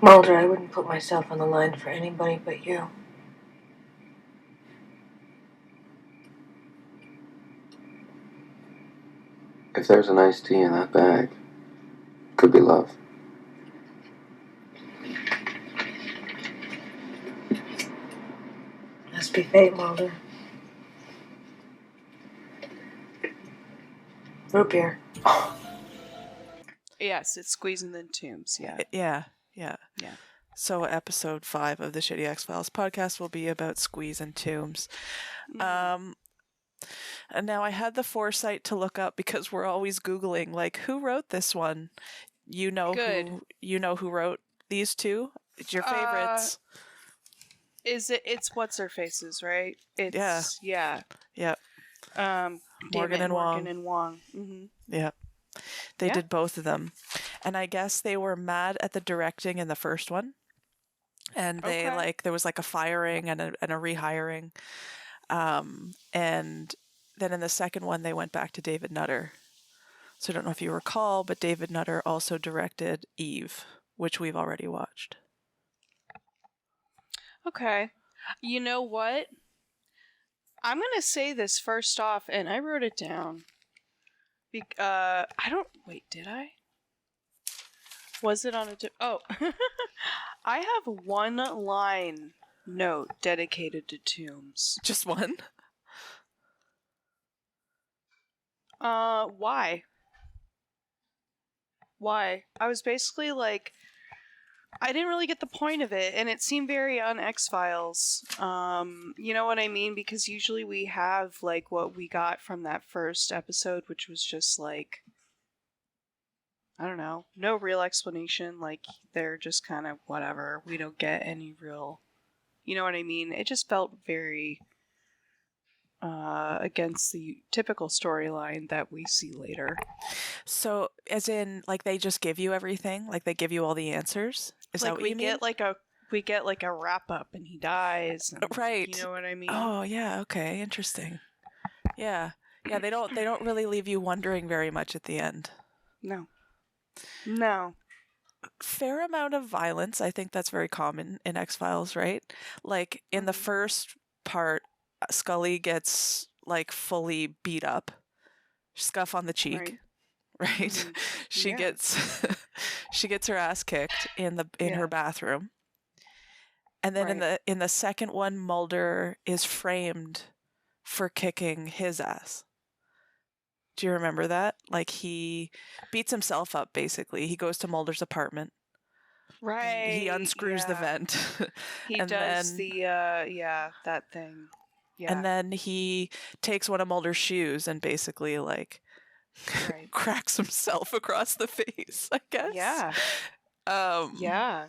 Mulder, I wouldn't put myself on the line for anybody but you. If there's an iced tea in that bag, could be love. Must be fate, Mulder. Root beer. Yes, it's Squeezing the Tooms, yeah. Yeah. So episode 5 of the Shitty X-Files podcast will be about Squeeze and Tooms. And now I had the foresight to look up, because we're always Googling, like, who wrote this one? You know who wrote these two? It's your favorites. It's what's her faces, right? It's Yeah. Morgan and Wong. Mm-hmm. Yeah. They did both of them. And I guess they were mad at the directing in the first one. And they there was like a firing and a rehiring. And then in the second one, they went back to David Nutter. So I don't know if you recall, but David Nutter also directed Eve, which we've already watched. Okay. You know what? I'm going to say this first off, and I wrote it down. I don't... Wait, did I? Was it on a... I have one line note dedicated to Tooms. Just one? Why? Why? I was basically like... I didn't really get the point of it, and it seemed very X-Files. You know what I mean? Because usually we have, like, what we got from that first episode, which was just, like, I don't know, no real explanation. Like, they're just kind of whatever. We don't get any real, you know what I mean? It just felt very against the typical storyline that we see later. So, as in, like, they just give you everything? Like, they give you all the answers? Is like, that what you mean? We get like a wrap up, and he dies. And, right. You know what I mean? Oh yeah. Okay. Interesting. Yeah. They don't really leave you wondering very much at the end. No. Fair amount of violence. I think that's very common in X-Files, right? Like in the first part, Scully gets like fully beat up, scuff on the cheek. Right? Mm-hmm. She gets her ass kicked in her bathroom. And then in the second one, Mulder is framed for kicking his ass. Do you remember that? Like, he beats himself up, basically. He goes to Mulder's apartment. Right. He unscrews the vent. He does that thing. Yeah. And then he takes one of Mulder's shoes and basically, like, cracks himself across the face, I guess. Yeah. Yeah.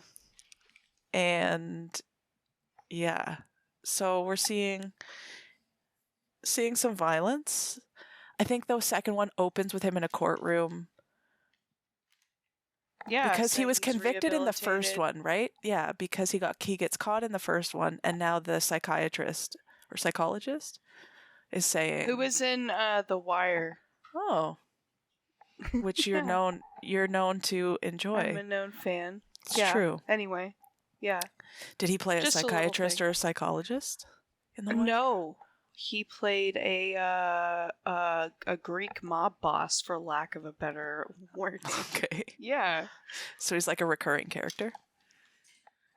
And yeah. So we're seeing some violence. I think the second one opens with him in a courtroom. Yeah. Because he was convicted in the first one, right? Yeah, because he gets caught in the first one, and now the psychiatrist or psychologist is saying, who was in The Wire. Oh. Which you're known to enjoy. I'm a known fan. It's true. Anyway, yeah. Did he play a psychiatrist or a psychologist in The Wire? No, he played a Greek mob boss, for lack of a better word. Okay. Yeah. So he's like a recurring character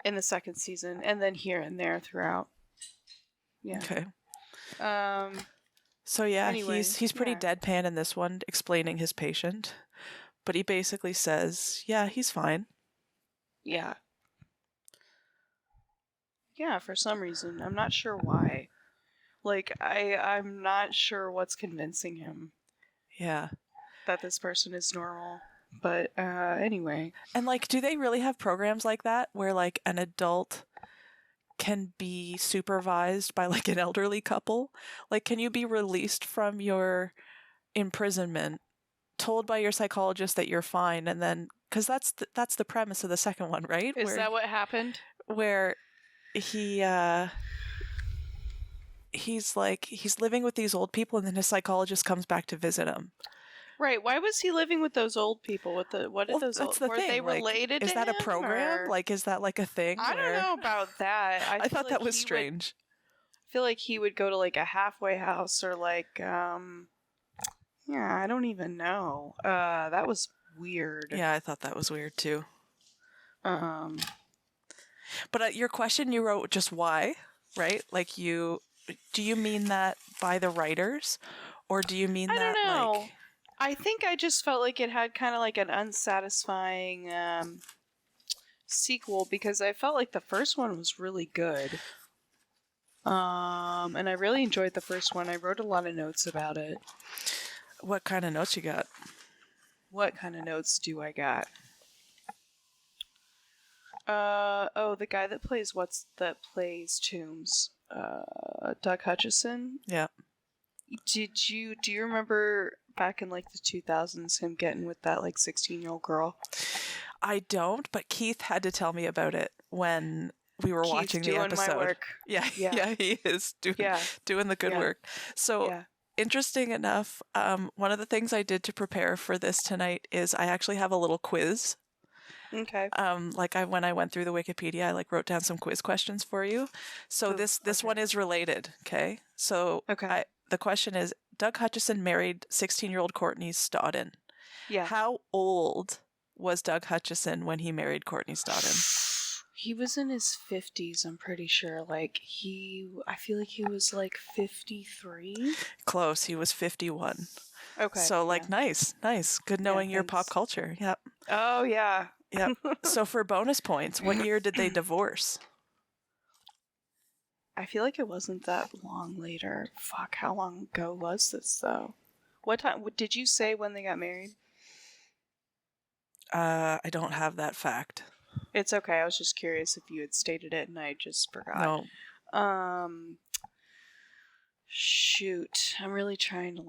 in the second season, and then here and there throughout. Yeah. Okay. So yeah, anyway, he's pretty deadpan in this one, explaining his patient, but he basically says, "Yeah, he's fine." Yeah. Yeah, for some reason, I'm not sure why. Like, I'm not sure what's convincing him. Yeah. That this person is normal. But anyway. And like, do they really have programs like that where like an adult can be supervised by like an elderly couple? Like, can you be released from your imprisonment, told by your psychologist that you're fine, and then, because that's the premise of the second one, right? Is that what happened? Where he's living with these old people, and then his psychologist comes back to visit him, Right. Why was he living with those old people? What did those that's old? the Were thing. they like, related? is to that a him, program? or- Like, is that like a thing? I don't know about that. I feel thought like that was he strange. I feel like he would go to like a halfway house or like yeah, I don't even know. That was weird. Yeah, I thought that was weird too. Um But your question, you wrote just why, right? Like do you mean that by the writers, or do you mean I that don't know. like? I think I just felt like it had kind of like an unsatisfying sequel because I felt like the first one was really good. And I really enjoyed the first one. I wrote a lot of notes about it. What kind of notes you got? What kind of notes do I got? The guy that plays Tooms, Doug Hutchison. Yeah. Do you remember back in like the 2000s him getting with that like 16-year-old girl? I don't, but Keith had to tell me about it when we were Keith's watching the doing episode. my work. Yeah, Yeah. he is doing the good Yeah. work. So Yeah. interesting enough, one of the things I did to prepare for this tonight is I actually have a little quiz. Okay. When I went through the Wikipedia, I wrote down some quiz questions for you. So Ooh, this okay. one is related. Okay. So Okay. the question is, Doug Hutchison married 16-year-old Courtney Stodden. Yeah. How old was Doug Hutchison when he married Courtney Stodden? He was in his 50s, I'm pretty sure. I feel like he was like 53. Close. He was 51. Okay. So yeah. nice. Good knowing your pop thanks. culture. Yep. Oh, yeah. Yep. So for bonus points, what year did they divorce? I feel like it wasn't that long later. Fuck, how long ago was this, though? What time? Did you say when they got married? I don't have that fact. It's okay. I was just curious if you had stated it and I just forgot. No. Shoot. I'm really trying to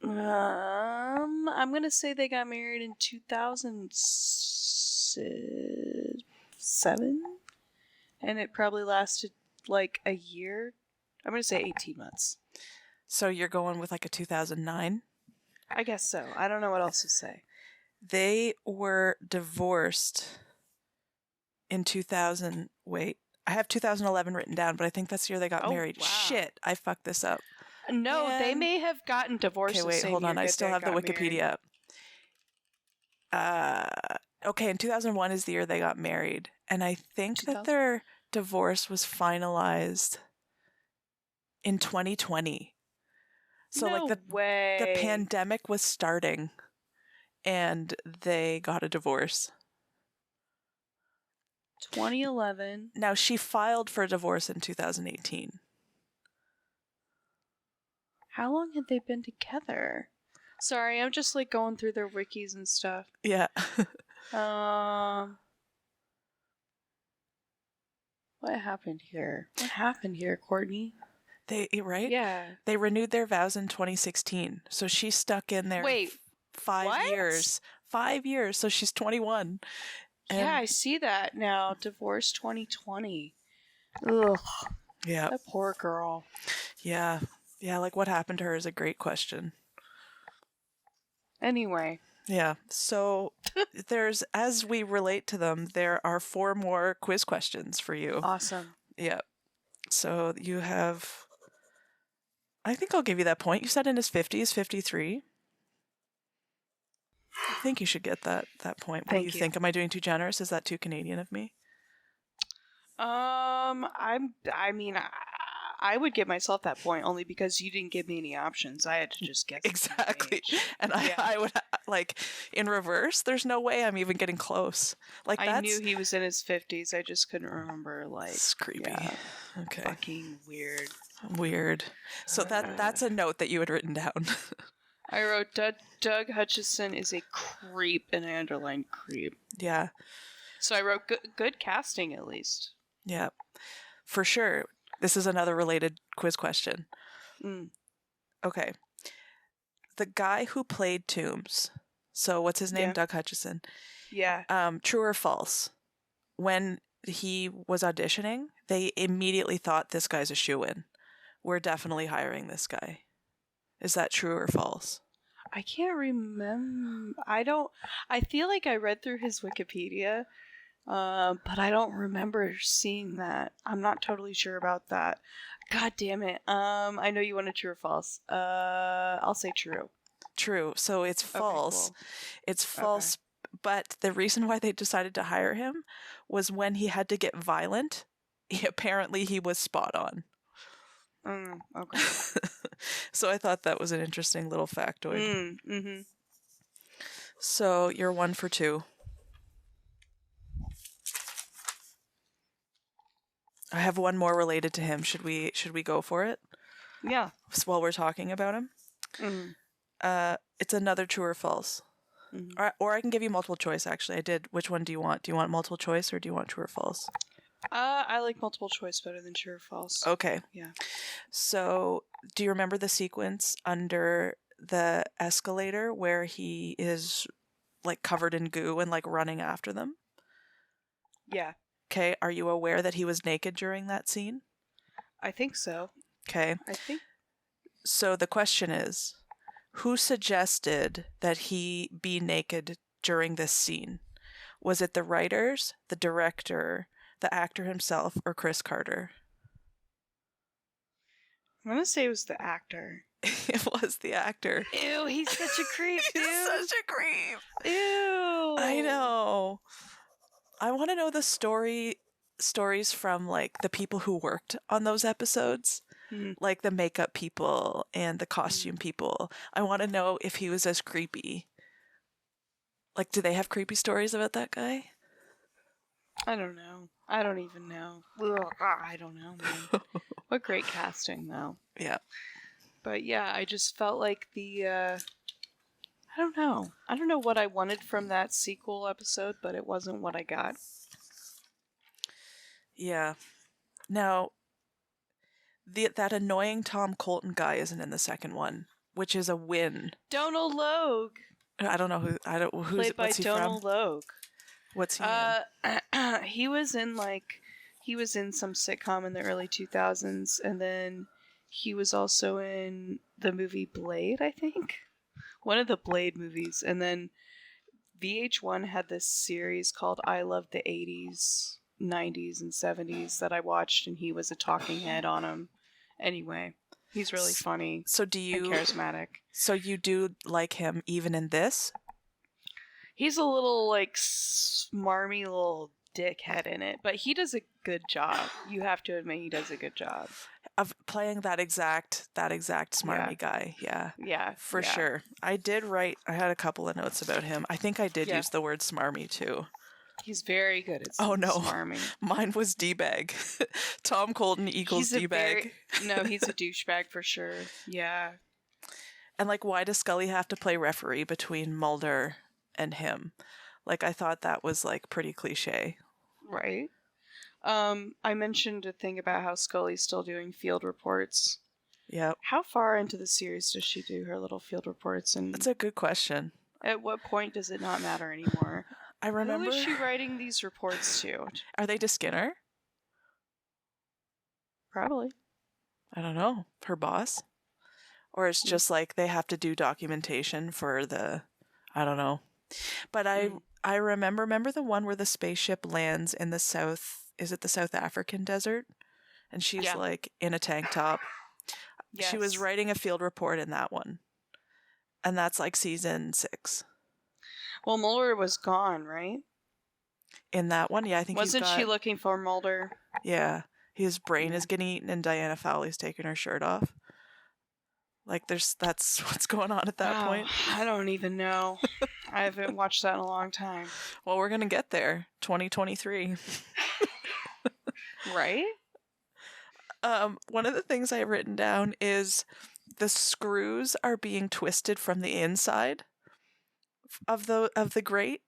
I'm gonna say they got married in 2007, and it probably lasted like a year. I'm gonna say 18 months. So you're going with like a 2009? I guess so. I don't know what else to say. They were divorced in 2000. Wait, I have 2011 written down, but I think that's the year they got married. Wow. Shit, I fucked this up. No, they may have gotten divorced. Okay, wait, hold on. I still have the Wikipedia up. Okay, in 2001 is the year they got married. And I think that their divorce was finalized in 2020. So no the pandemic was starting and they got a divorce. 2011. Now, she filed for divorce in 2018. How long had they been together? Sorry, I'm just going through their wikis and stuff. Yeah. What happened here? What happened here, Courtney? Right? Yeah. They renewed their vows in 2016. So she stuck in there 5 years. 5 years. So she's 21. Yeah, I see that now. Divorce 2020. Ugh. Yeah. That poor girl. Yeah. Yeah, what happened to her is a great question. Anyway. Yeah. So as we relate to them, there are 4 more quiz questions for you. Awesome. Yeah. So you have, I think I'll give you that point. You said in his 50s, 53. I think you should get that point. What do you think? Am I doing too generous? Is that too Canadian of me? I would give myself that point only because you didn't give me any options. I had to just guess. Exactly. And I would, in reverse, there's no way I'm even getting close. I knew he was in his 50s. I just couldn't remember, It's creepy. Yeah, okay. Fucking weird. Weird. So that's a note that you had written down. I wrote, Doug Hutchison is a creep, and I underlined creep. Yeah. So I wrote, good casting, at least. Yeah. For sure. This is another related quiz question. Okay. The guy who played Tooms, so what's his name? Yeah. Doug Hutchison. Yeah. True or false? When he was auditioning, they immediately thought this guy's a shoo-in. We're definitely hiring this guy. Is that true or false? I can't remember. I feel like I read through his Wikipedia, but I don't remember seeing that. I'm not totally sure about that. God damn it. I know you wanted true or false. I'll say true. True. So it's false. Okay, cool. It's false, but the reason why they decided to hire him was when he had to get violent. Apparently he was spot on. Okay. So I thought that was an interesting little factoid. Mm-hmm. So you're 1 for 2. I have one more related to him. Should we go for it? Yeah. While we're talking about him? Mm-hmm. It's another true or false. Mm-hmm. Or I can give you multiple choice, actually. Which one do you want? Do you want multiple choice or do you want true or false? I like multiple choice better than true or false. Okay. Yeah. So, do you remember the sequence under the escalator where he is like covered in goo and like running after them? Yeah. Okay. Are you aware that he was naked during that scene? I think so. Okay. I think. So the question is, who suggested that he be naked during this scene? Was it the writers, the director, the actor himself, or Chris Carter? I'm gonna say it was the actor. It was the actor. Ew, he's such a creep, dude. He's such a creep. Ew. I know. I want to know the stories from like the people who worked on those episodes, like the makeup people and the costume people. I want to know if he was as creepy. Like, do they have creepy stories about that guy? I don't know. I don't even know. Ugh, I don't know, man. What great casting, though. Yeah. But yeah, I just felt like I don't know. I don't know what I wanted from that sequel episode, but it wasn't what I got. Yeah. Now, that annoying Tom Colton guy isn't in the second one, which is a win. Donal Logue. I don't know who's played by what's he Donal from? Logue. What's he in? He was in some sitcom in the early 2000s, and then he was also in the movie Blade, I think. One of the Blade movies. And then VH1 had this series called I Love the 80s, 90s, and 70s that I watched, and he was a talking head on them. Anyway, he's really funny. So and charismatic. So you do like him even in this? He's a little, like, smarmy little dickhead in it, but he does a good job. You have to admit he does a good job. Of playing that exact smarmy guy. Yeah. Yeah. For sure. I had a couple of notes about him. I think I did use the word smarmy too. He's very good at smarmy. Mine was D-bag. Tom Colton equals D-bag. No, he's a douchebag for sure. Yeah. And like, why does Scully have to play referee between Mulder and him? Like, I thought that was like pretty cliche. Right. I mentioned a thing about how Scully's still doing field reports. Yep. How far into the series does she do her little field reports? And that's a good question. At what point does it not matter anymore? I remember. Who is she writing these reports to? Are they to Skinner? Probably. I don't know. Her boss? Or it's just like they have to do documentation for I don't know. But I remember the one where the spaceship lands in the is it the South African desert? And she's like in a tank top. Yes. She was writing a field report in that one. And that's like season 6. Well, Mulder was gone, right? In that one? Yeah, I think Wasn't she looking for Mulder? Yeah. His brain is getting eaten and Diana Fowley's taking her shirt off. Like, that's what's going on at that point. I don't even know. I haven't watched that in a long time. Well, we're going to get there. 2023. Right? One of the things I have written down is the screws are being twisted from the inside of the grate.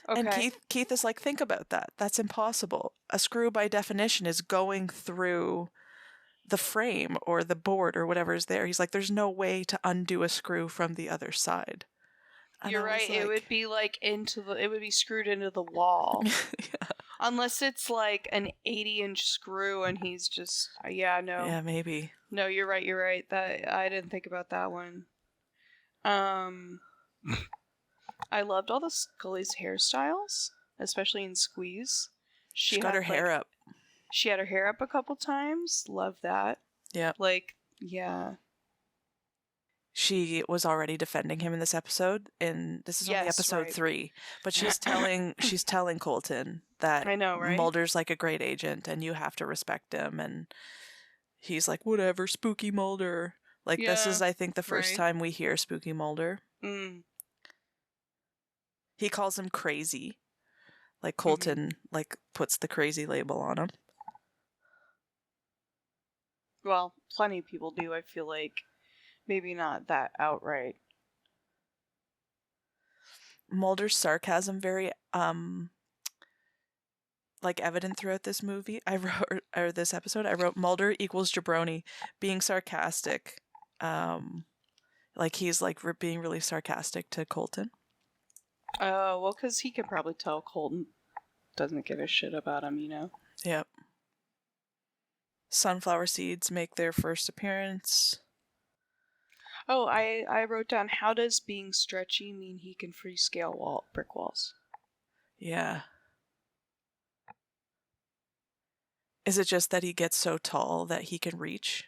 Okay. And Keith is like, think about that. That's impossible. A screw, by definition, is going through the frame or the board or whatever is there. He's like, there's no way to undo a screw from the other side. And you're right. Like, it would be like it would be screwed into the wall. Yeah. Unless it's like an 80-inch screw and he's just, no. Yeah, maybe. No, you're right. That I didn't think about that one. I loved all the Scully's hairstyles, especially in Squeeze. She got her hair up. She had her hair up a couple times. Love that. Yeah. Like, yeah. She was already defending him in this episode, and this is only episode 3. But she's telling Colton that I know, right? Mulder's like a great agent, and you have to respect him. And he's like, whatever, spooky Mulder. Like, this is, I think, the first time we hear spooky Mulder. Mm. He calls him crazy. Like, Colton, like, puts the crazy label on him. Well, plenty of people do, I feel like. Maybe not that outright. Mulder's sarcasm very, like, evident throughout this movie. This episode, I wrote Mulder equals jabroni, being sarcastic. Like, he's, like, being really sarcastic to Colton. Oh, well, because he can probably tell Colton doesn't give a shit about him, you know? Yep. Sunflower seeds make their first appearance. Oh, I wrote down, how does being stretchy mean he can free-scale brick walls? Yeah. Is it just that he gets so tall that he can reach?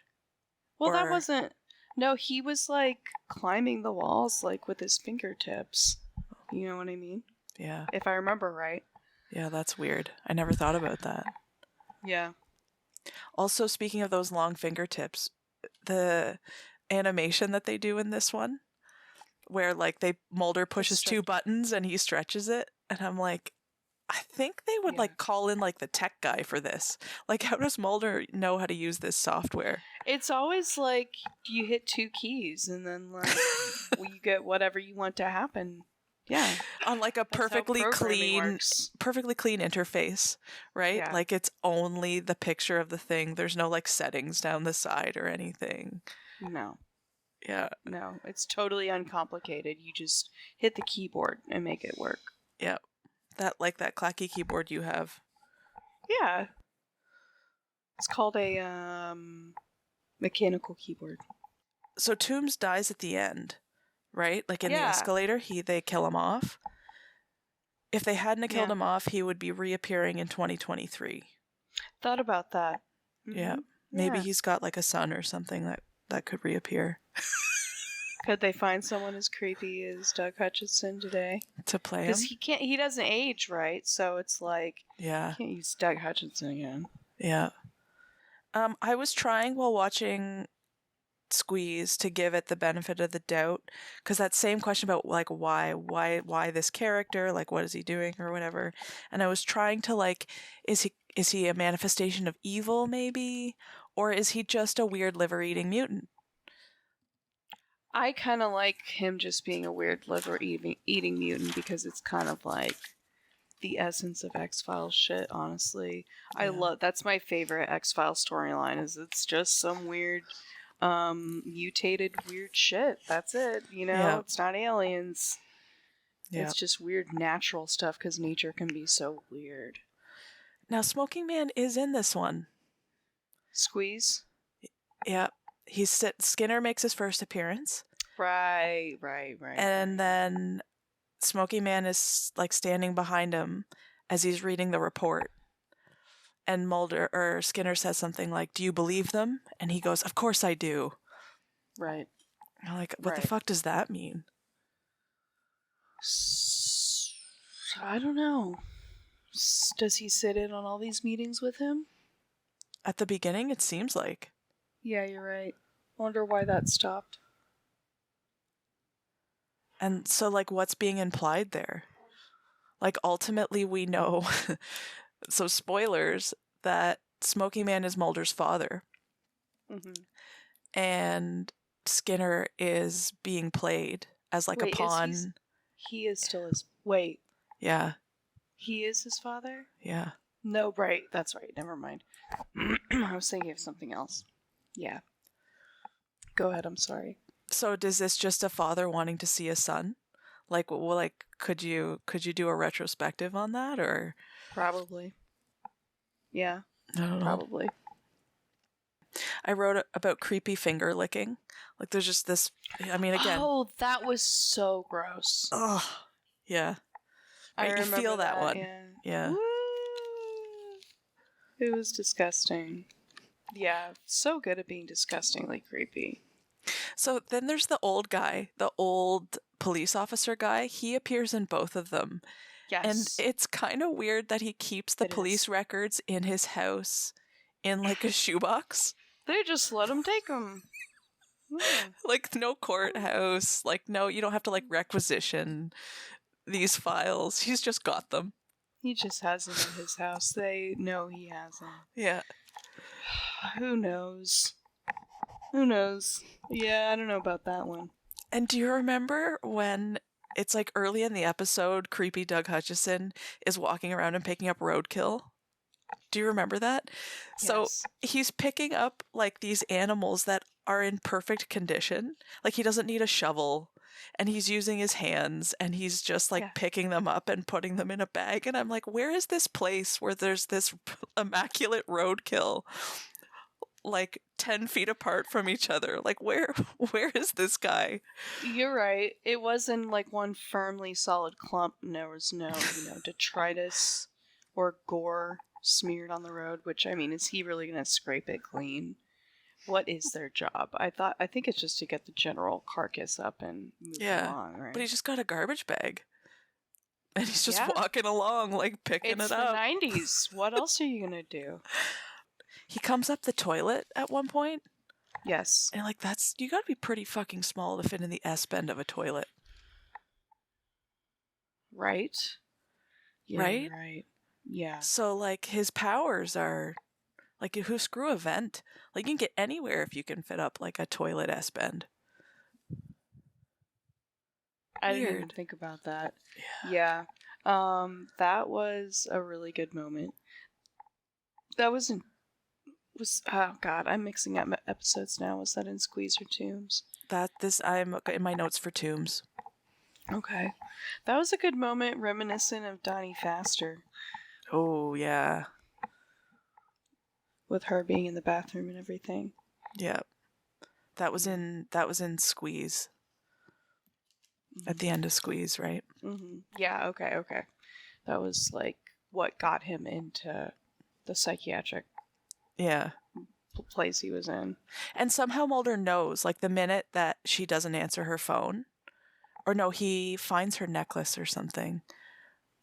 Well, that wasn't... No, he was, like, climbing the walls, like, with his fingertips. You know what I mean? Yeah. If I remember right. Yeah, that's weird. I never thought about that. Yeah. Also, speaking of those long fingertips, the animation that they do in this one, where, like, Mulder pushes 2 buttons and he stretches it, and I'm like, I think they would like call in like the tech guy for this. Like, how does Mulder know how to use this software? It's always like you hit 2 keys and then like you get whatever you want to happen. Yeah, on like a perfectly clean interface, right? Yeah. Like, it's only the picture of the thing. There's no like settings down the side or anything. No. Yeah. No, it's totally uncomplicated. You just hit the keyboard and make it work. Yeah. That clacky keyboard you have. Yeah. It's called a mechanical keyboard. So Tooms dies at the end, right? Like in the escalator, they kill him off. If they hadn't killed him off, he would be reappearing in 2023. Thought about that. Mm-hmm. Yeah. Maybe he's got like a son or something that could reappear. Could they find someone as creepy as Doug Hutchison today to play him? Because he doesn't age, right? So it's like, you can't use Doug Hutchison again. Yeah. I was trying while watching Squeeze to give it the benefit of the doubt, because that same question about like why this character, like what is he doing or whatever, and I was trying to like, is he a manifestation of evil maybe, or is he just a weird liver-eating mutant? I kind of like him just being a weird liver-eating mutant because it's kind of like the essence of X-Files shit, honestly. Yeah. That's my favorite X-Files storyline, is it's just some weird, mutated weird shit. That's it, you know? Yeah. It's not aliens. Yeah. It's just weird natural stuff because nature can be so weird. Now, Smoking Man is in this one. Squeeze? Yeah. Skinner makes his first appearance. Right. And then Smoking Man is like standing behind him as he's reading the report. And Skinner says something like, "Do you believe them?" And he goes, "Of course I do." Right. I'm like, what the fuck does that mean? I don't know. Does he sit in on all these meetings with him? At the beginning, it seems like. Yeah, you're right. Wonder why that stopped. And so, like, what's being implied there? Like, ultimately, we know, so spoilers, that Smoking Man is Mulder's father. Mm-hmm. And Skinner is being played as, like, a pawn. He is still his... Wait. Yeah. He is his father? Yeah. No, right. That's right. Never mind. I was thinking of something else. Yeah. Go ahead. I'm sorry. So is this just a father wanting to see a son? Like, well, like, could you do a retrospective on that, or? Probably. Yeah. I don't know. Probably. I wrote about creepy finger licking. Like there's just this, I mean, again. Oh, that was so gross. Oh, yeah. I Right, you remember feel that one. Yeah. Woo! It was disgusting. Yeah, so good at being disgustingly creepy. So then there's the old guy, the old police officer guy. He appears in both of them. Yes. And it's kind of weird that he keeps the police records in his house in like a shoebox. They just let him take them. Yeah. Like no courthouse. Like no, you don't have to like requisition these files. He's just got them. He just has them in his house. They know he has them. Yeah. Who knows? Who knows? Yeah, I don't know about that one. And do you remember when it's like early in the episode, creepy Doug Hutchison is walking around and picking up roadkill? Do you remember that? Yes. So he's picking up like these animals that are in perfect condition. Like he doesn't need a shovel and he's using his hands and he's just like picking them up and putting them in a bag. And I'm like, where is this place where there's this immaculate roadkill like 10 feet apart from each other? Like where is this guy? You're right. It wasn't like one firmly solid clump. There was no, detritus or gore smeared on the road, which, I mean, is he really going to scrape it clean? What is their job? I think it's just to get the general carcass up and move along, right? But he's just got a garbage bag. And he's just walking along, like, picking it up. It's the 90s. What else are you going to do? He comes up the toilet at one point. Yes. And, like, you gotta be pretty fucking small to fit in the S-bend of a toilet. Right? Yeah, right? Right. Yeah. So, like, his powers are, like, who screw a vent? Like, you can get anywhere if you can fit up, like, a toilet S-bend. I didn't even think about that. Yeah. That was a really good moment. That was oh god, I'm mixing up episodes now. Was that in Squeeze or Tooms? I'm in my notes for Tooms. Okay. That was a good moment, reminiscent of Donnie Faster. Oh, yeah. With her being in the bathroom and everything. Yeah. That was in Squeeze. Mm-hmm. At the end of Squeeze, right? Mm-hmm. Yeah, okay. That was like what got him into the psychiatric place he was in. And somehow Mulder knows, like the minute that she doesn't answer her phone, or no, he finds her necklace or something.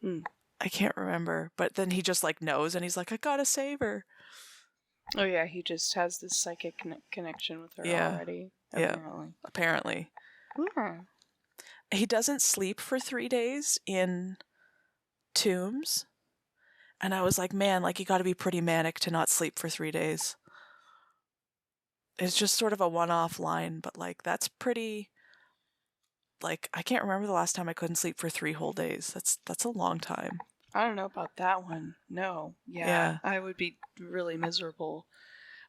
I can't remember, but then he just like knows and he's like, I gotta save her. Oh yeah, he just has this psychic connection with her already. Apparently. Yeah. He doesn't sleep for 3 days in Tooms. And I was like, man, like you gotta be pretty manic to not sleep for 3 days. It's just sort of a one-off line, but like that's pretty, like I can't remember the last time I couldn't sleep for 3 whole days. That's a long time. I don't know about that one. No. Yeah. I would be really miserable.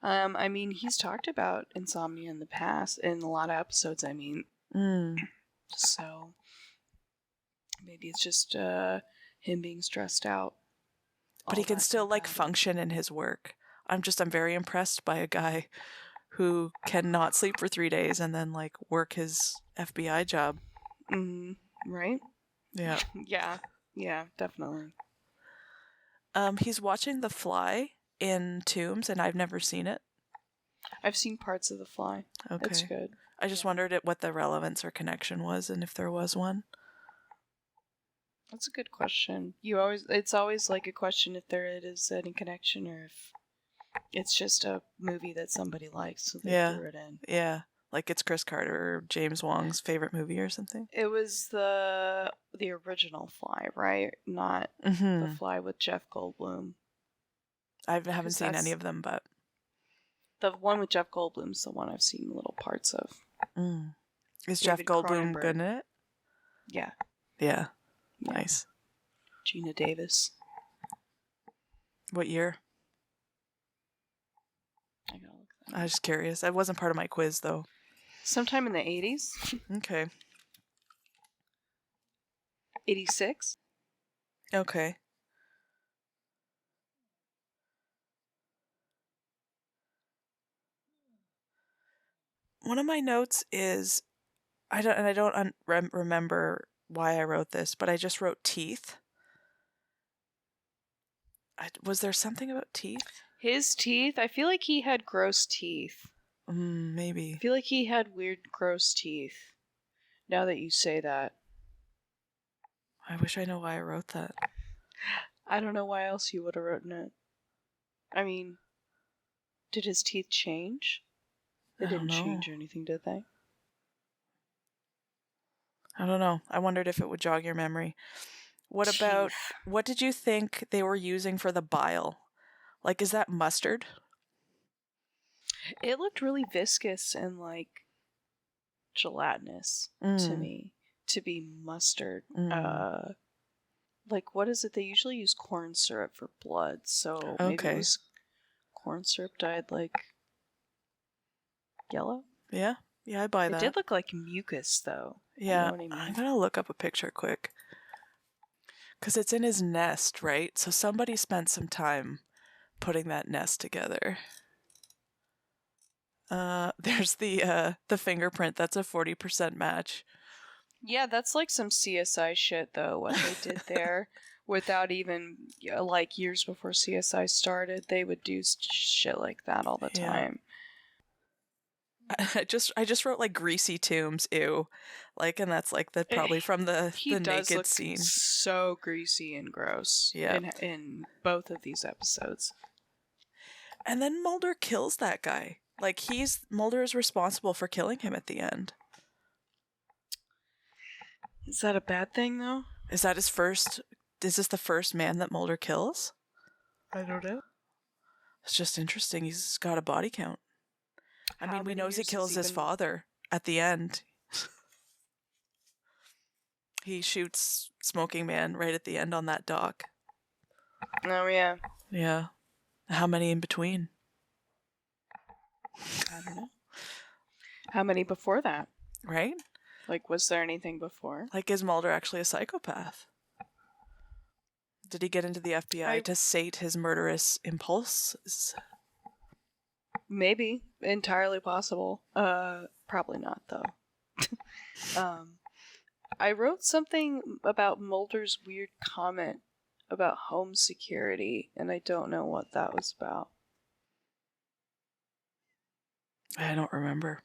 I mean, he's talked about insomnia in the past, in a lot of episodes, I mean. So, maybe it's just him being stressed out. But he can still, like, function in his work. I'm very impressed by a guy who cannot sleep for 3 days and then, like, work his FBI job. Right? Yeah. Yeah, definitely. He's watching The Fly in Tooms, and I've never seen it. I've seen parts of The Fly. Okay. It's good. I just wondered what the relevance or connection was, and if there was one. That's a good question. It's always like a question if there is any connection, or if it's just a movie that somebody likes, so they threw it in. Yeah. Like it's Chris Carter or James Wong's favorite movie or something. It was the original Fly, right? Not The Fly with Jeff Goldblum. I haven't seen any of them, but the one with Jeff Goldblum's the one I've seen little parts of. Is Jeff Goldblum good in it? Yeah. Nice. Gina Davis. What year? I gotta look that up. I was just curious. That wasn't part of my quiz, though. Sometime in the 80s. Okay. 86. Okay. one of my notes is, I don't remember why I wrote this, but I just wrote teeth. Was there something about teeth? His teeth? I feel like he had gross teeth. Maybe. I feel like he had weird, gross teeth. Now that you say that. I wish I know why I wrote that. I don't know why else you would have written it. I mean, did his teeth change? They didn't change or anything, did they? I don't know. I wondered if it would jog your memory. What did you think they were using for the bile? Like, is that mustard? It looked really viscous and, like, gelatinous to me. To be mustard. Like, what is it? They usually use corn syrup for blood, so maybe it was corn syrup dyed, like, yellow? Yeah, I buy that. It did look like mucus, though. Yeah, you know what I mean? I'm gonna look up a picture quick. Because it's in his nest, right? So somebody spent some time putting that nest together. There's the fingerprint. That's a 40% match. Yeah, that's like some CSI shit, though, what they did there. Without even, like, years before CSI started, they would do shit like that all the time. I just wrote, like, greasy Tooms, ew. Like, and that's, like, probably from the naked scene. So greasy and gross. Yeah. In both of these episodes. And then Mulder kills that guy. Like, Mulder is responsible for killing him at the end. Is that a bad thing, though? Is this the first man that Mulder kills? I don't know. It's just interesting. He's got a body count. I mean, we know he kills his father at the end. He shoots Smoking Man right at the end on that dock. Oh, yeah. Yeah. How many in between? I don't know. How many before that? Right? Like, was there anything before? Like, is Mulder actually a psychopath? Did he get into the FBI to sate his murderous impulses? Maybe. Entirely possible. Probably not, though. I wrote something about Mulder's weird comment about home security, and I don't know what that was about. I don't remember.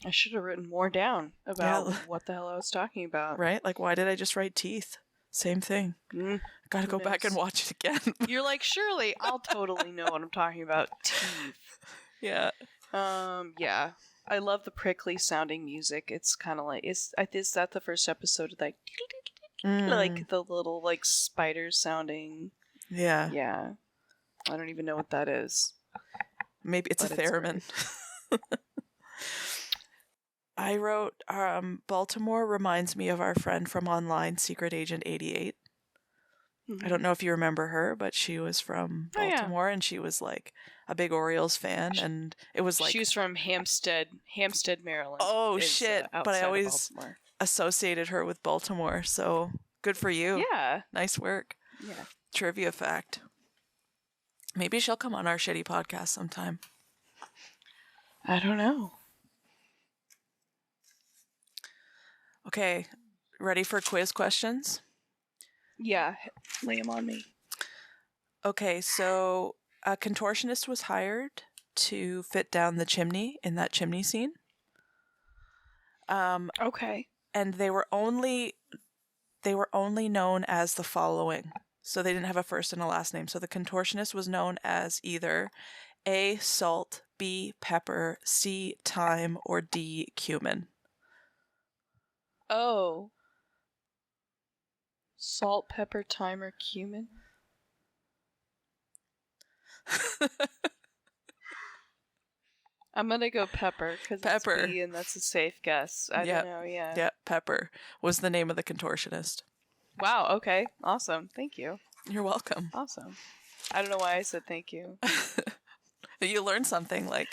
I should have written more down about what the hell I was talking about. Right? Like, why did I just write teeth? Same thing. Gotta go back and watch it again. You're like, surely I'll totally know what I'm talking about. Teeth. Yeah. Yeah. I love the prickly sounding music. It's kind of like, is that the first episode? Like, like the little, like, spider sounding. Yeah. Yeah. I don't even know what that is. Maybe it's a theremin. I wrote, Baltimore reminds me of our friend from online, Secret Agent 88. I don't know if you remember her, but she was from Baltimore, and she was, like, a big Orioles fan, and it was like... She was from Hampstead, Maryland. Oh, shit. But I always associated her with Baltimore, so good for you. Yeah. Nice work. Yeah. Trivia fact. Maybe she'll come on our shitty podcast sometime. I don't know. Okay, ready for quiz questions? Yeah, lay them on me. Okay, so a contortionist was hired to fit down the chimney in that chimney scene. Okay. And they were only known as the following. So they didn't have a first and a last name. So the contortionist was known as either A, salt, B, pepper, C, thyme, or D, cumin. Oh. Salt, pepper, thyme, or cumin? I'm gonna go pepper, because it's B and that's a safe guess. I don't know, yeah. Yeah, Pepper was the name of the contortionist. Wow, okay. Awesome. Thank you. You're welcome. Awesome. I don't know why I said thank you. You learn something, like,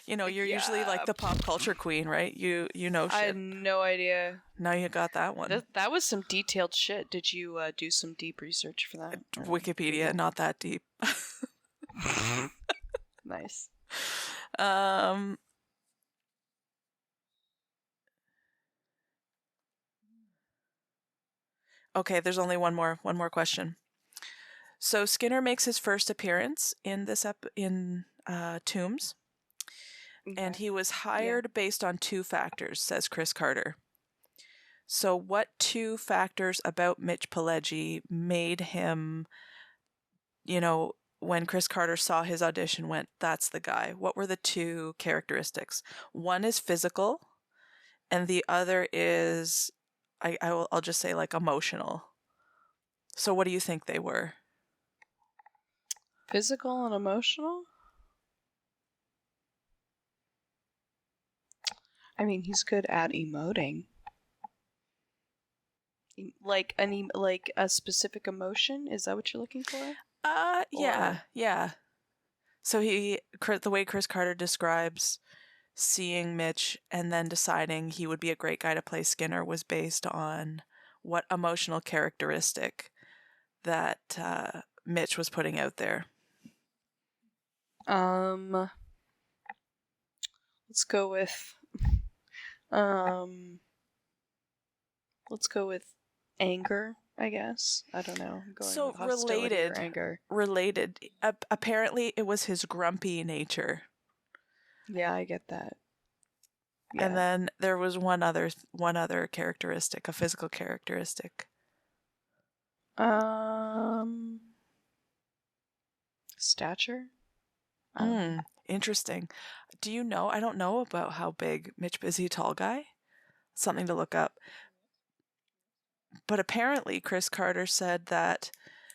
you know, you're usually like the pop culture queen, right? You know shit. I had no idea. Now you got that one. That was some detailed shit. Did you do some deep research for that? Wikipedia, not that deep. Nice. Okay, there's only one more question. So Skinner makes his first appearance in this in Tooms, and he was hired based on 2 factors, says Chris Carter. So what 2 factors about Mitch Pileggi made him, when Chris Carter saw his audition, went, that's the guy? What were the 2 characteristics? One is physical, and the other is, I'll just say, like, emotional. So what do you think they were? Physical and emotional? I mean, he's good at emoting. Like a specific emotion? Is that what you're looking for? Yeah. So the way Chris Carter describes seeing Mitch and then deciding he would be a great guy to play Skinner was based on what emotional characteristic that Mitch was putting out there. Let's go with anger, I guess. I don't know. So related. Apparently, it was his grumpy nature. Yeah, I get that. Yeah. And then there was one other characteristic, a physical characteristic. Stature. Interesting. Do you know? I don't know about how big Mitch. Is he a tall guy? Something to look up. But apparently, Chris Carter said that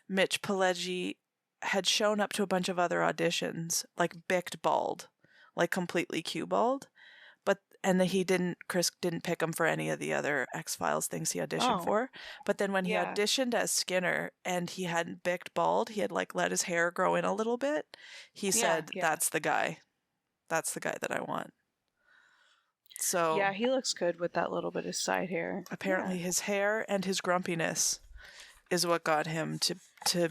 Mitch Pileggi had shown up to a bunch of other auditions, like bicked bald, like completely cue bald, and Chris didn't pick him for any of the other X-Files things he auditioned for. But then when he auditioned as Skinner and he hadn't bicked bald, he had like let his hair grow in a little bit. He said, "That's the guy. That's the guy that I want." So yeah, he looks good with that little bit of side hair. Apparently, his hair and his grumpiness is what got him to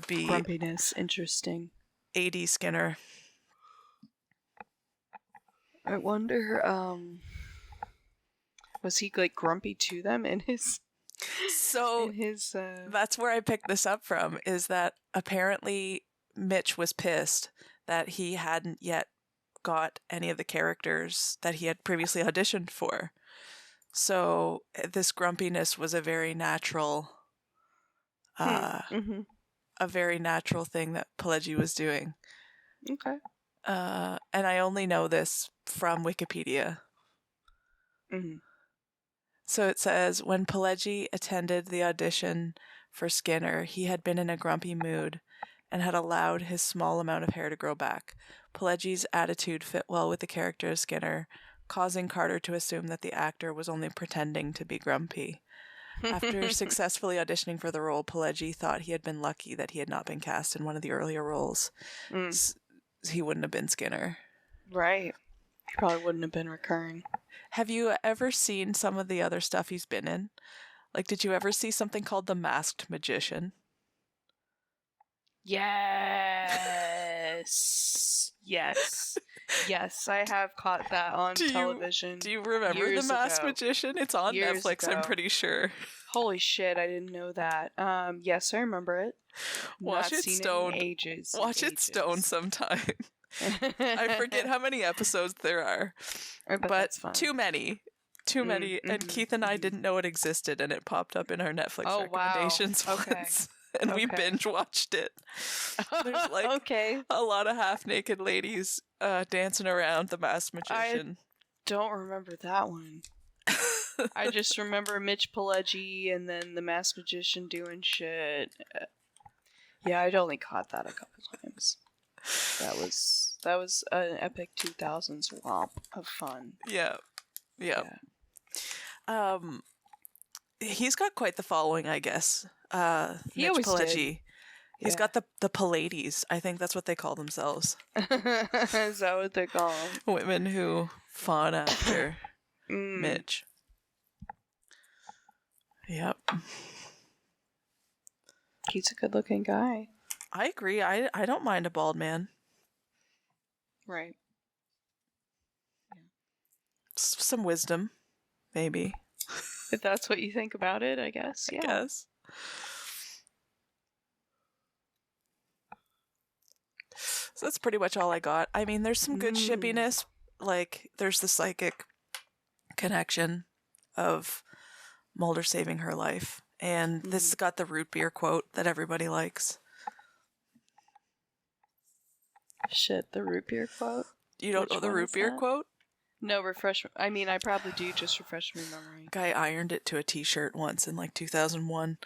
be grumpiness. Interesting. 80 Skinner. I wonder, was he like grumpy to them in his? So that's where I picked this up from. Is that apparently Mitch was pissed that he hadn't yet got any of the characters that he had previously auditioned for. So this grumpiness was a very natural, a very natural thing that Pileggi was doing. Okay. And I only know this from Wikipedia. Mm-hmm. So it says, when Pileggi attended the audition for Skinner, he had been in a grumpy mood and had allowed his small amount of hair to grow back. Pileggi's attitude fit well with the character of Skinner, causing Carter to assume that the actor was only pretending to be grumpy. After successfully auditioning for the role, Pileggi thought he had been lucky that he had not been cast in one of the earlier roles. He wouldn't have been Skinner. Right. He probably wouldn't have been recurring. Have you ever seen some of the other stuff he's been in? Like, did you ever see something called The Masked Magician? Yes. Yes, I have caught that on television. Do you remember The Masked Magician? It's on Netflix, I'm pretty sure. Holy shit, I didn't know that. Yes, I remember it. Watch it stoned. Watch it stoned sometime. I forget how many episodes there are, but too many. And Keith and I didn't know it existed, and it popped up in our Netflix recommendations once, and we binge watched it. There's like a lot of half-naked ladies dancing around The Masked Magician. I don't remember that one. I just remember Mitch Pileggi and then The Masked Magician doing shit. Yeah, I'd only caught that a couple times. That was an epic 2000s romp of fun. Yeah. He's got quite the following, I guess. Mitch Pileggi. He's got the Pallades. I think that's what they call themselves. Is that what they call them? Women who fawn after Mitch. Yep. He's a good-looking guy. I agree. I don't mind a bald man. Right. Yeah. Some wisdom, maybe. If that's what you think about it, I guess. Yeah. I guess. So that's pretty much all I got. I mean, there's some good shippiness. Like, there's the psychic connection of Mulder saving her life. And this got the root beer quote that everybody likes. Shit, the root beer quote? You don't know the root beer quote? No, I mean, I probably do, just refresh my memory. Guy ironed it to a t-shirt once in like 2001.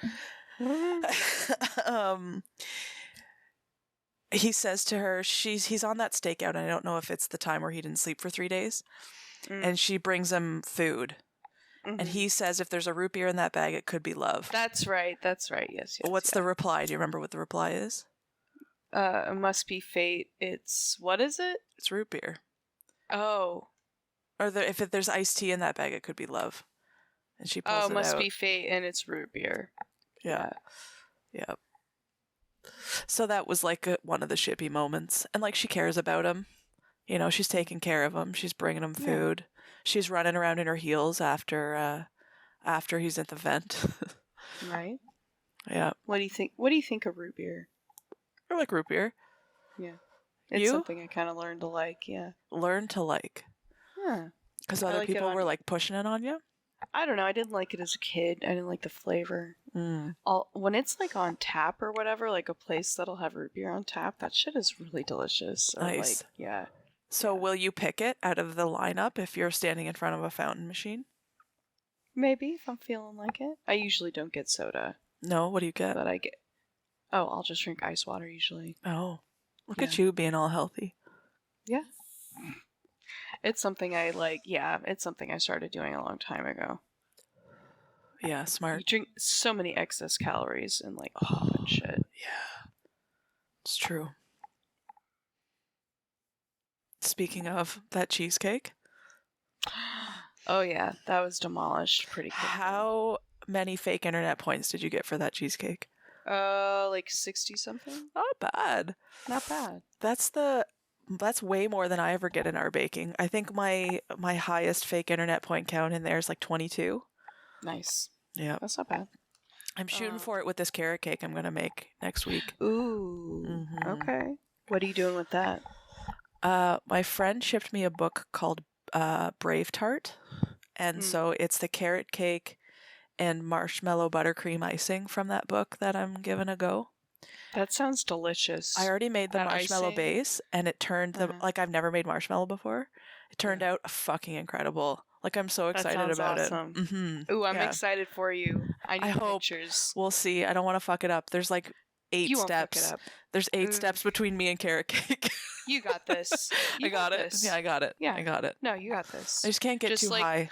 He says to her, he's on that stakeout, and I don't know if it's the time where he didn't sleep for 3 days, and she brings him food. And he says if there's a root beer in that bag, it could be love. That's right, yes. What's the reply? Do you remember what the reply is? It must be fate. What is it? It's root beer. Oh. Or if there's iced tea in that bag, it could be love. And she pulls it out. Oh, must be fate, and it's root beer. Yeah. So that was like one of the shippy moments. And like she cares about him. You know, she's taking care of him. She's bringing him food. She's running around in her heels after he's at the vent. Right? Yeah. What do you think of root beer? I like root beer. Yeah. It's something I kind of learned to like, yeah. Learn to like. Yeah. Because other people were like pushing it on you? I don't know. I didn't like it as a kid. I didn't like the flavor. When it's like on tap or whatever, like a place that'll have root beer on tap, that shit is really delicious. Nice. Yeah. So will you pick it out of the lineup if you're standing in front of a fountain machine? Maybe, if I'm feeling like it. I usually don't get soda. No? What do you get? But I get... Oh, I'll just drink ice water usually. Oh. Look at you being all healthy. Yeah. It's something I like. Yeah, it's something I started doing a long time ago. Yeah, smart. You drink so many excess calories and like pop and shit. Yeah. It's true. Speaking of that cheesecake. Oh yeah, that was demolished pretty quickly. How many fake internet points did you get for that cheesecake? Like 60 something. Not bad. Not bad. That's way more than I ever get in our baking. I think my highest fake internet point count in there is like 22. Nice. Yeah. That's not bad. I'm shooting for it with this carrot cake I'm going to make next week. Ooh. Okay. What are you doing with that? My friend shipped me a book called Brave Tart. And so it's the carrot cake and marshmallow buttercream icing from that book that I'm giving a go. That sounds delicious. I already made the marshmallow base, and it turned like I've never made marshmallow before. It turned out fucking incredible. Like I'm so excited about awesome. it. Mm-hmm. Ooh, I'm excited for you. I hope. Pictures. We'll see. I don't want to fuck it up. There's like 8 steps. Fuck it up. There's 8 steps between me and carrot cake. You got this. I got it. Yeah, I got it. Yeah, I got it. No, you got this. I just can't get too high.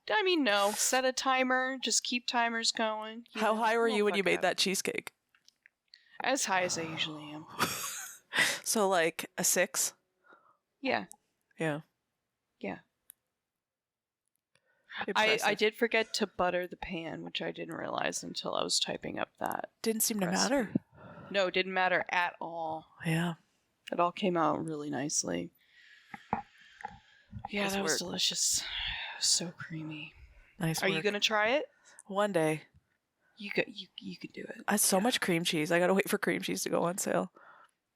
I mean, no. Set a timer. Just keep timers going. How high were you when you made that cheesecake? As high as I usually am. So like a 6? Yeah. Yeah. Yeah. I did forget to butter the pan, which I didn't realize until I was typing up that. Didn't seem to matter. No, it didn't matter at all. Yeah. It all came out really nicely. Yeah, that was delicious. So creamy. Nice. Are you gonna try it? One day. You could do it. I have so much cream cheese. I gotta wait for cream cheese to go on sale.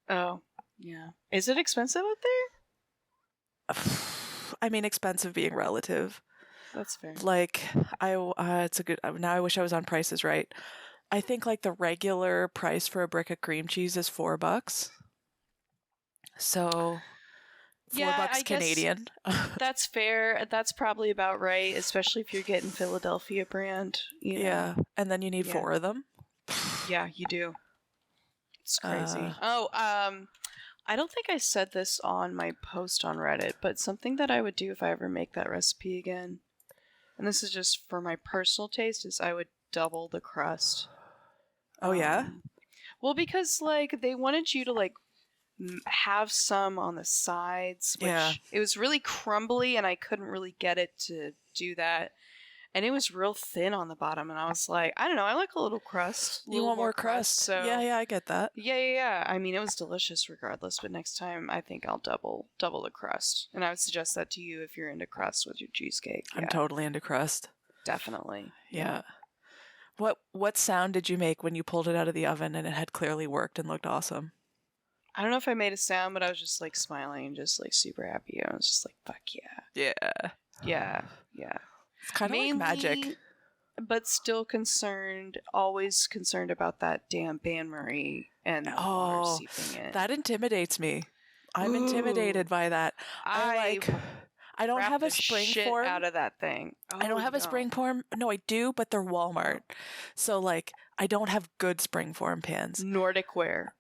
Oh, yeah. Is it expensive out there? I mean, expensive being relative. That's fair. Like, it's a good. Now I wish I was on Price is Right. I think like the regular price for a brick of cream cheese is $4. So. $4 Canadian. That's fair. That's probably about right, especially if you're getting Philadelphia brand. Yeah, and then you need 4 of them. Yeah, you do. It's crazy. I don't think I said this on my post on Reddit, but something that I would do if I ever make that recipe again, and this is just for my personal taste, is I would double the crust. Oh yeah? Well, because like they wanted you to like have some on the sides, which it was really crumbly and I couldn't really get it to do that, and it was real thin on the bottom, and I was like, I don't know, I like a little crust. You want more crust? So yeah, I get that. Yeah. I mean, it was delicious regardless, but next time I think I'll double the crust, and I would suggest that to you if you're into crust with your cheesecake. I'm totally into crust. Definitely. Yeah. What sound did you make when you pulled it out of the oven and it had clearly worked and looked awesome? I don't know if I made a sound, but I was just like smiling and just like super happy. I was just like, fuck yeah. Yeah. Yeah. Yeah. It's kind of like magic. But still always concerned about that damn bain-marie and the water seeping in. That intimidates me. I'm intimidated by that. I don't have a spring form out of that thing. I don't have a spring form. No, I do, but they're Walmart. So like, I don't have good spring form pans. Nordic ware.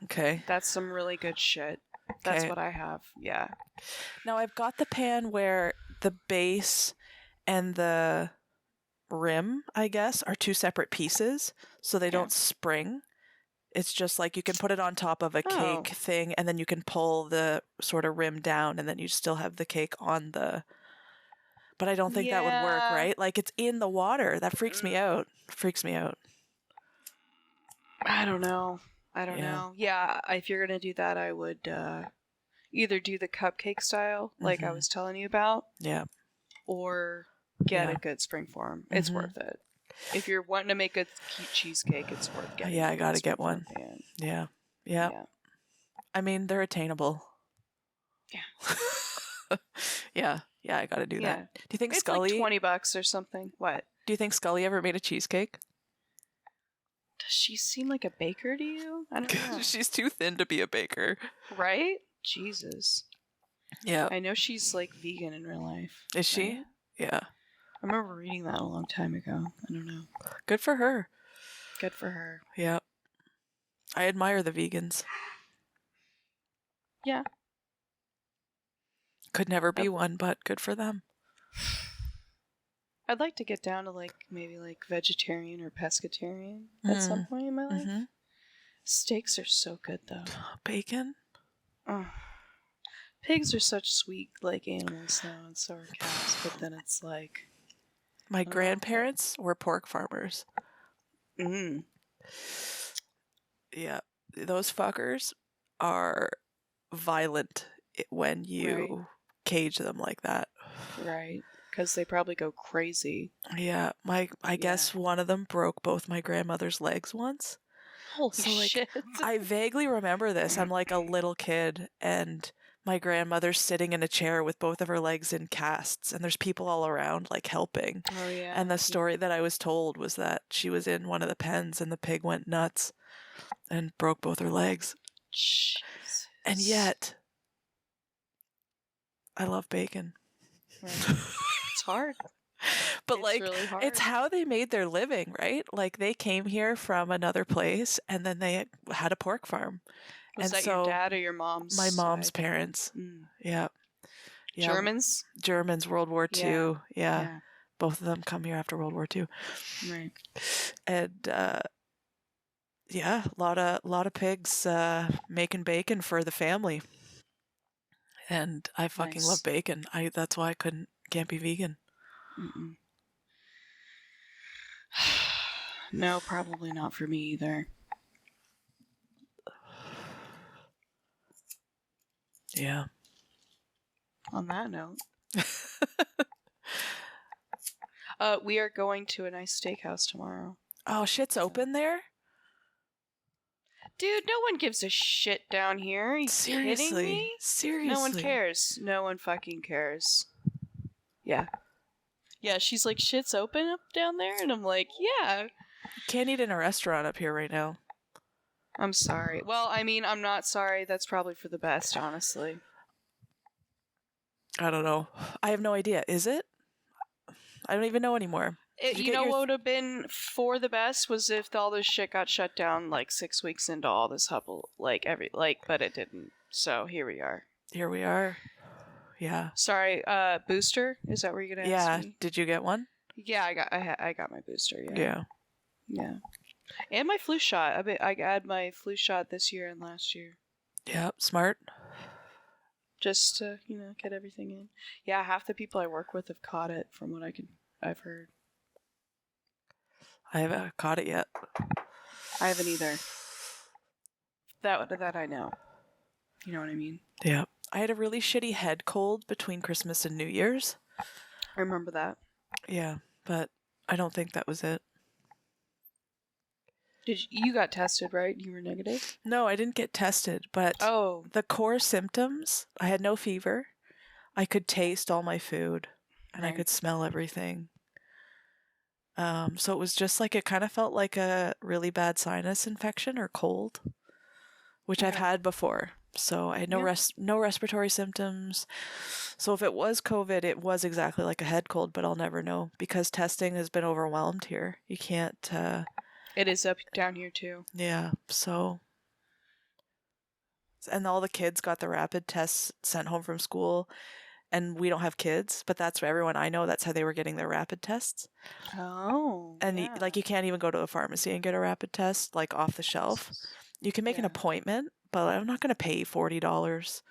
Okay. That's some really good shit. That's what I have. Yeah. Now I've got the pan where the base and the rim, I guess, are two separate pieces, so they don't spring. It's just like you can put it on top of a cake thing, and then you can pull the sort of rim down, and then you still have the cake on the... But I don't think that would work, right? Like, it's in the water. That freaks me out. I don't know. Yeah, if you're going to do that, I would either do the cupcake style, like I was telling you about. Yeah. Or get a good spring form. It's worth it. If you're wanting to make a cute cheesecake, it's worth getting. Yeah, I gotta get one. Yeah. I mean, they're attainable. Yeah. Yeah, I gotta do that. Do you think it's Scully... like $20 or something. What? Do you think Scully ever made a cheesecake? Does she seem like a baker to you? I don't know. She's too thin to be a baker. Right? Jesus. Yeah. I know she's like vegan in real life. Is she? Right? Yeah. I remember reading that a long time ago. I don't know. Good for her. Good for her. Yeah. I admire the vegans. Yeah. Could never be one, but good for them. I'd like to get down to like maybe like vegetarian or pescatarian at some point in my life. Mm-hmm. Steaks are so good though. Bacon? Pigs are such sweet like animals though, and so are cows, but then it's like... My grandparents were pork farmers. Mm. Yeah. Those fuckers are violent when you cage them like that. Right. Because they probably go crazy. Yeah. I guess one of them broke both my grandmother's legs once. Holy shit. I vaguely remember this. I'm like a little kid, and my grandmother's sitting in a chair with both of her legs in casts, and there's people all around like helping. Oh yeah. And the story that I was told was that she was in one of the pens and the pig went nuts and broke both her legs. Jesus. And yet I love bacon. Right. It's hard. But it's like really hard. It's how they made their living, right? Like they came here from another place and then they had a pork farm. Was that your dad or your mom's? My mom's parents. Yeah. Germans? Germans, World War II. Yeah. Both of them come here after World War II. Right. And a lot of pigs making bacon for the family. And I fucking love bacon. That's why I can't be vegan. Mm-mm. No, probably not for me either. Yeah. On that note, we are going to a nice steakhouse tomorrow. Oh, shit's open there? Dude, no one gives a shit down here. Are you kidding me? Seriously. No one cares. No one fucking cares. Yeah. Yeah, she's like, shit's open up down there? And I'm like, yeah. Can't eat in a restaurant up here right now. I'm sorry. Well, I mean, I'm not sorry. That's probably for the best, honestly. I don't know. I have no idea. Is it? I don't even know anymore. You know what would have been for the best was if all this shit got shut down like 6 weeks into all this hubble, but it didn't. So here we are. Yeah. Sorry. Booster? Is that where you're gonna ask me? Yeah. Did you get one? Yeah, I got my booster. Yeah. Yeah. And my flu shot. I had my flu shot this year and last year. Yeah. Smart. Just to get everything in. Yeah, half the people I work with have caught it, from what I've heard. I haven't caught it yet. I haven't either. That I know. You know what I mean? Yeah. I had a really shitty head cold between Christmas and New Year's. I remember that. Yeah, but I don't think that was it. You got tested, right? You were negative? No, I didn't get tested, but the core symptoms, I had no fever. I could taste all my food and I could smell everything. So it was just like, it kind of felt like a really bad sinus infection or cold, which I've had before. So I had no respiratory symptoms. So if it was COVID, it was exactly like a head cold, but I'll never know because testing has been overwhelmed here. You can't... It is up down here too. Yeah, so... And all the kids got the rapid tests sent home from school, and we don't have kids, but that's everyone I know, that's how they were getting their rapid tests. Oh. And you can't even go to a pharmacy and get a rapid test, like off the shelf. You can make an appointment, but I'm not going to pay $40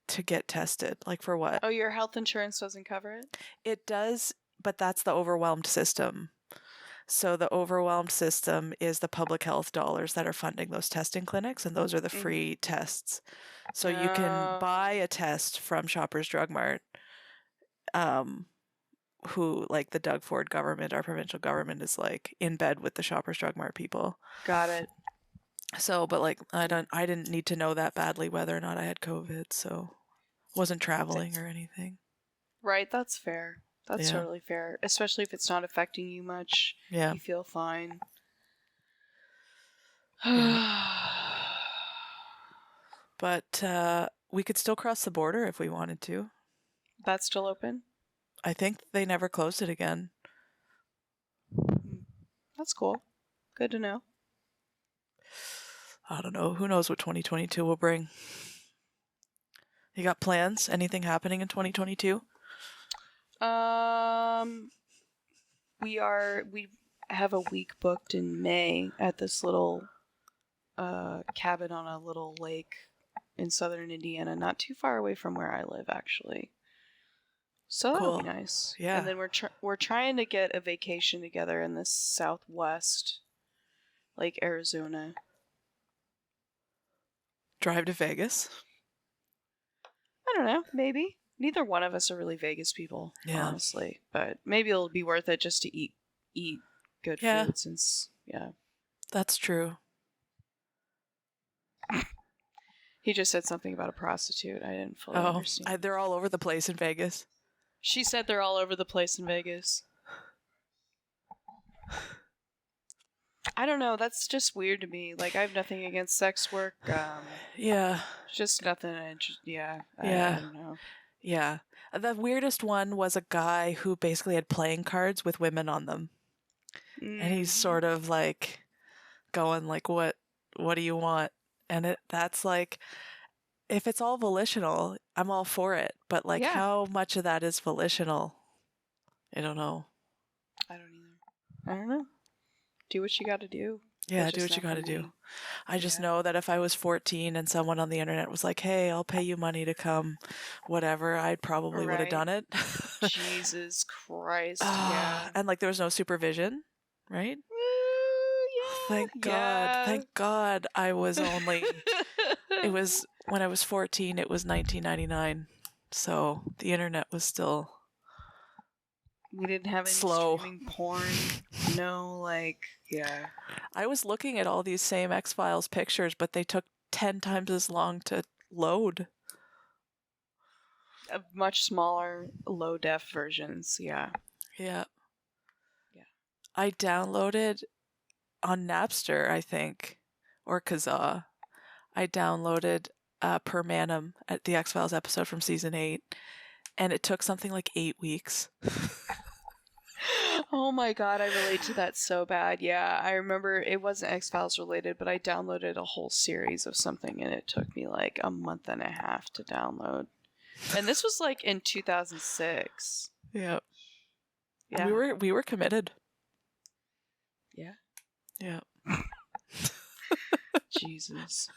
to get tested. Like for what? Oh, your health insurance doesn't cover it? It does, but that's the overwhelmed system. So the overwhelmed system is the public health dollars that are funding those testing clinics, and those are the free tests. So you can buy a test from Shoppers Drug Mart, who, like the Doug Ford government, our provincial government, is like in bed with the Shoppers Drug Mart people. Got it. So, but like I didn't need to know that badly whether or not I had COVID, so wasn't traveling or anything. Right, that's fair. That's totally fair, especially if it's not affecting you much. Yeah. You feel fine. But we could still cross the border if we wanted to. That's still open? I think they never closed it again. That's cool. Good to know. I don't know. Who knows what 2022 will bring? You got plans? Anything happening in 2022? We have a week booked in May at this little cabin on a little lake in southern Indiana, not too far away from where I live, actually. So that'll be nice. Yeah. And then we're trying to get a vacation together in the southwest, like Arizona. Drive to Vegas? I don't know. Maybe. Neither one of us are really Vegas people, honestly. But maybe it'll be worth it just to eat good food since, That's true. He just said something about a prostitute. I didn't fully understand. They're all over the place in Vegas. She said they're all over the place in Vegas. I don't know. That's just weird to me. Like, I have nothing against sex work. Just nothing. I don't know. Yeah. The weirdest one was a guy who basically had playing cards with women on them. And he's sort of like going like, what do you want? And that's like, if it's all volitional, I'm all for it. But like, how much of that is volitional? I don't know. I don't either. I don't know. Do what you got to do. Yeah, do what you got to do. I just know that if I was 14 and someone on the internet was like, hey, I'll pay you money to come, whatever, I probably would have done it. Jesus Christ. Yeah. And like there was no supervision, right? Thank God. Thank God I was only... It was... When I was 14, it was 1999. So the internet was still... We didn't have any streaming porn. No, I was looking at all these same X-Files pictures, but they took 10 times as long to load. Much smaller, low-def versions, yeah. I downloaded on Napster, I think, or Kazaa. I downloaded Per Manum at the X-Files episode from season 8, and it took something like 8 weeks. Oh my God, I relate to that so bad. Yeah, I remember it wasn't X-Files related, but I downloaded a whole series of something, and it took me like a month and a half to download. And this was like in 2006. Yeah. We were committed. Yeah. Yeah. Jesus.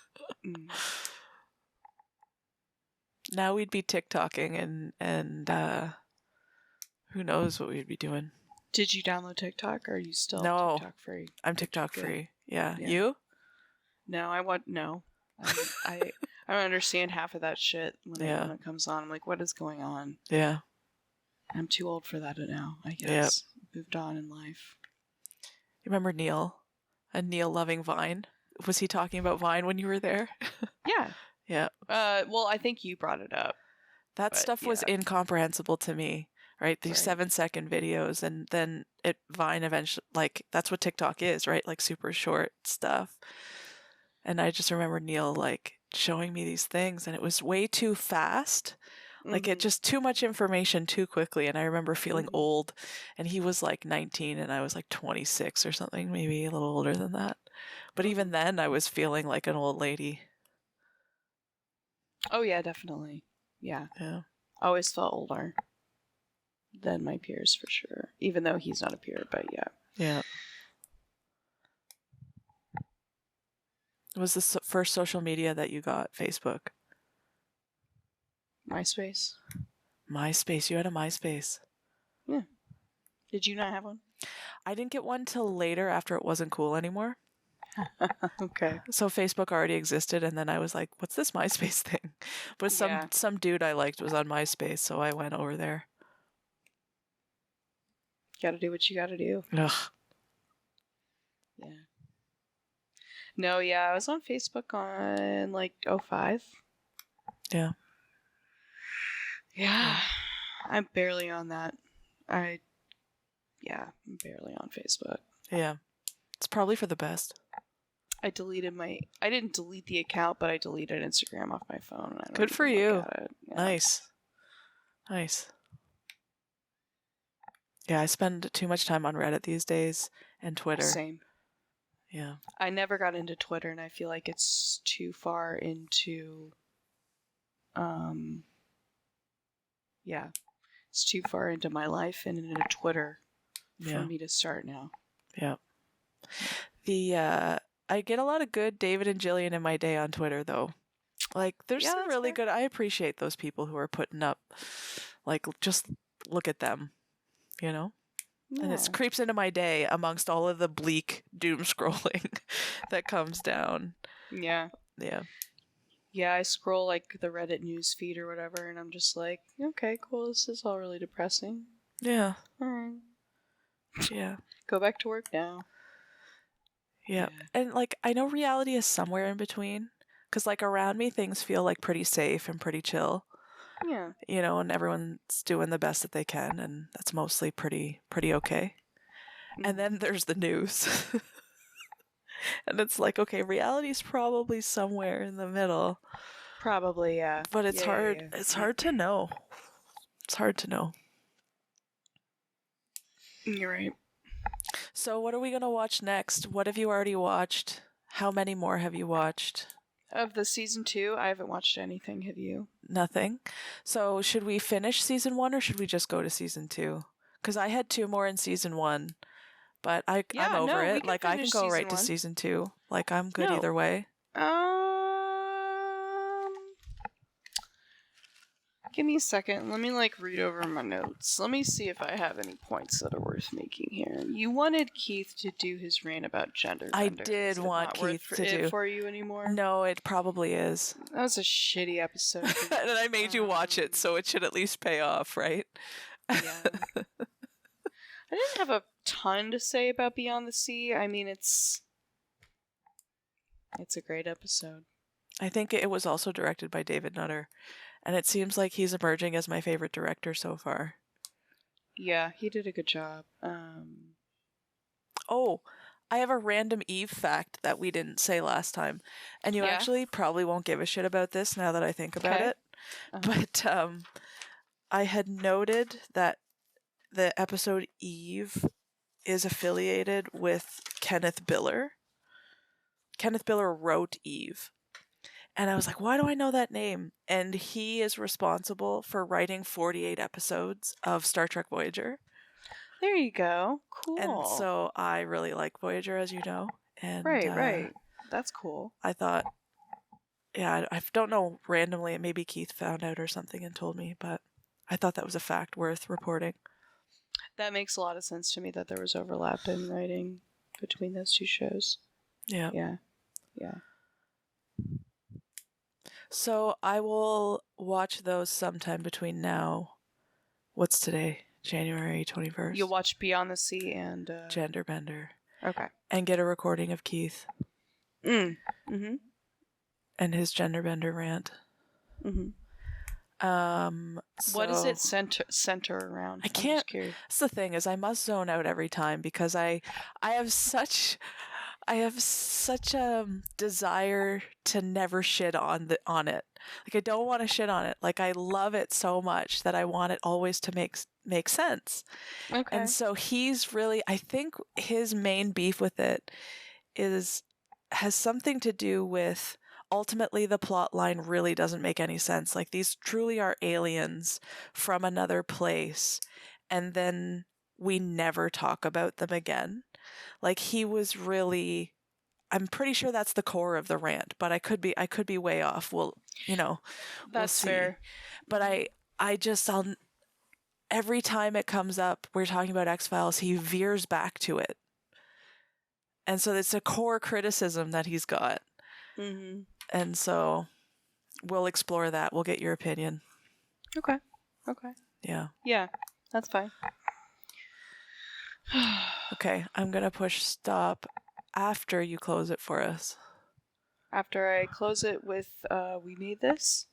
Now we'd be TikToking and who knows what we'd be doing. Did you download TikTok, or are you still TikTok free? I'm TikTok free. Yeah. You? No, no. I don't understand half of that shit when it comes on. I'm like, what is going on? Yeah. I'm too old for that now, I guess. Yep. moved on in life. You remember Neil? A Neil loving Vine? Was he talking about Vine when you were there? Yeah. Yeah. Well, I think you brought it up. That But, stuff was yeah. incomprehensible to me, right? These Right. 7-second videos, and then Vine eventually, like, that's what TikTok is, right? Like super short stuff. And I just remember Neil like showing me these things, and it was way too fast. Like it just too much information too quickly, and I remember feeling old. And he was like 19, and I was like 26 or something, maybe a little older than that. But even then, I was feeling like an old lady. Oh yeah, definitely. Yeah. Yeah. I always felt older than my peers for sure. Even though he's not a peer, but yeah. Yeah. Was this first social media that you got? Facebook? MySpace. MySpace. You had a MySpace. Yeah. Did you not have one? I didn't get one till later after it wasn't cool anymore. Okay. So Facebook already existed, and then I was like, what's this MySpace thing? But some dude I liked was on MySpace, so I went over there. Gotta do what you gotta do. Ugh. Yeah. No, yeah, I was on Facebook on like 05. Yeah. Yeah. I'm barely on that. I'm barely on Facebook. Yeah. It's probably for the best. I didn't delete the account, but I deleted Instagram off my phone. And I don't Good for even you. look at it. Yeah. Nice. Yeah, I spend too much time on Reddit these days and Twitter. Same. Yeah. I never got into Twitter, and I feel like it's too far into, it's too far into my life and into Twitter for me to start now. Yeah. I get a lot of good David and Jillian in my day on Twitter, though. Like, there's some really good. I appreciate those people who are putting up, like, just look at them, you know? Yeah. And it creeps into my day amongst all of the bleak doom scrolling that comes down. Yeah. Yeah. Yeah, I scroll like the Reddit news feed or whatever, and I'm just like, okay, cool, this is all really depressing. Yeah. Alright. Yeah. Go back to work now. Yeah. And, like, I know reality is somewhere in between. Because, like, around me, things feel, like, pretty safe and pretty chill. Yeah. You know, and everyone's doing the best that they can, and that's mostly pretty okay. And then there's the news. And it's like, okay, reality's probably somewhere in the middle. Probably, yeah. But it's hard. Yeah. It's hard to know. It's hard to know. You're right. So what are we going to watch next? What have you already watched? How many more have you watched? Of the season 2, I haven't watched anything. Have you? Nothing. So should we finish season 1 or should we just go to season 2? Because I had 2 more in season 1, but I'm over it. Like, I can go right to season 2. Like, I'm good either way. Give me a second. Let me, like, read over my notes. Let me see if I have any points that are worth making here. You wanted Keith to do his rant about gender. I did want Keith to do it for you anymore. No, it probably is. That was a shitty episode. And I made you watch it, so it should at least pay off, right? Yeah. I didn't have a ton to say about Beyond the Sea. I mean, it's a great episode. I think it was also directed by David Nutter. And it seems like he's emerging as my favorite director so far. Yeah, he did a good job. Oh, I have a random Eve fact that we didn't say last time. And you actually probably won't give a shit about this now that I think about it. But I had noted that the episode Eve is affiliated with Kenneth Biller. Kenneth Biller wrote Eve. And I was like, why do I know that name? And he is responsible for writing 48 episodes of Star Trek Voyager. There you go. Cool. And so I really like Voyager, as you know. And right. That's cool. I thought, I don't know, randomly, maybe Keith found out or something and told me, but I thought that was a fact worth reporting. That makes a lot of sense to me that there was overlap in writing between those two shows. Yeah. Yeah. So I will watch those sometime between now. What's today? January 21st. You'll watch Beyond the Sea and Genderbender. Okay. And get a recording of Keith. Mm-hmm. And his genderbender rant. Mm-hmm. What does it center around? I can't. I'm just curious. That's the thing, is I must zone out every time because I have such a desire to never shit on it. Like, I don't want to shit on it. Like, I love it so much that I want it always to make sense. Okay. And so he's really, I think his main beef with it has something to do with, ultimately the plot line really doesn't make any sense. Like, these truly are aliens from another place, and then we never talk about them again. Like, he was really, I'm pretty sure that's the core of the rant, but I could be way off. Well, That's we'll see. fair. But I'll every time it comes up, we're talking about X-Files, he veers back to it. And so it's a core criticism that he's got. Mm-hmm. And so we'll explore that. We'll get your opinion. Okay. Yeah. Yeah, that's fine. Okay, I'm going to push stop after you close it for us. After I close it with, we made this?